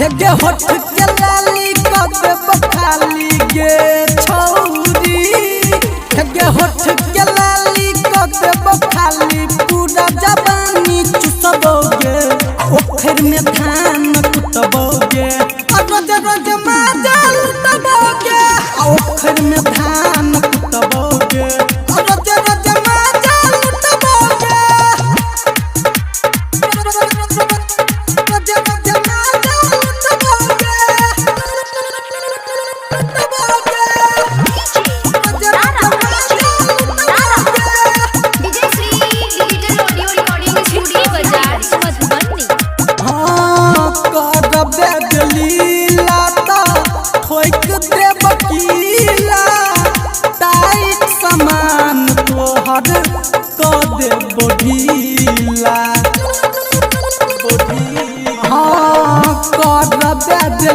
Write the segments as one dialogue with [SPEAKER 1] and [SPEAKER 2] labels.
[SPEAKER 1] हेगे होठ के लाली कबे बखाली गे छौरी हेगे होठ के लाली कबे बखाली पूरा जवानी चुसबोगे ओखर में धान कुटबोगे रोज रोज माजा लुटबोगे ओखर में धान कुटबोगे रोज रोज माजा लुटबोगे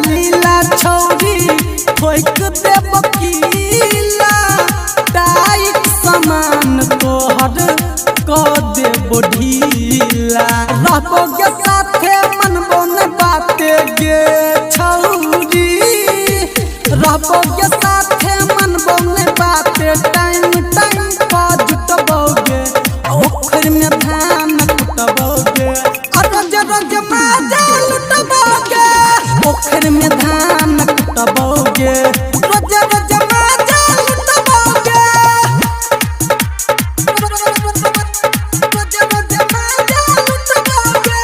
[SPEAKER 1] लीला छौरी ठोक दे बकीला टाइट सामान तोहर क दे बढ़ीला रहबोगे साथे मनबो न बाते गे छौरी रहबोगे साथे मनबो न बाते टाइम टाइम पर जुटबोगे ओखर में धान कुटबोगे रोज रोज माजा लुटबोगे ओखर में धान कुटबोगे रोज रोज माजा लुटबोगे रोज रोज माजा लुटबोगे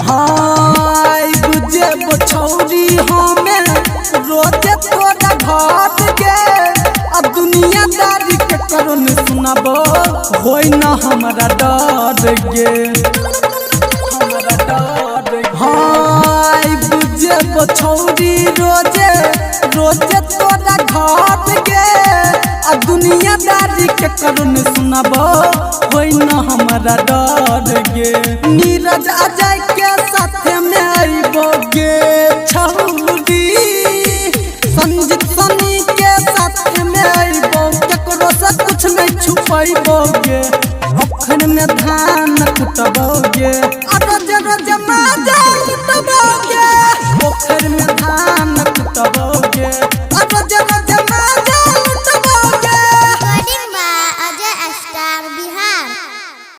[SPEAKER 1] हाय बुझे बछौरी हमें रोजे तोरा घाट के अब दुनियादारी के करो न सुनाबो होई न हमरा डर गे हमरा डर हाय बुझे बछौरी रोजे रोजे तोरा घाट के अब दुनियादारी के करो न सुनाबो होई न हमरा डर गे नीरज अजय के साथे में आइबो गे छौरी संजीत सनी के साथ में आइबो केकरो से कुछ नहीं छुपाइबोगे ओखर में धान कुटबोगे।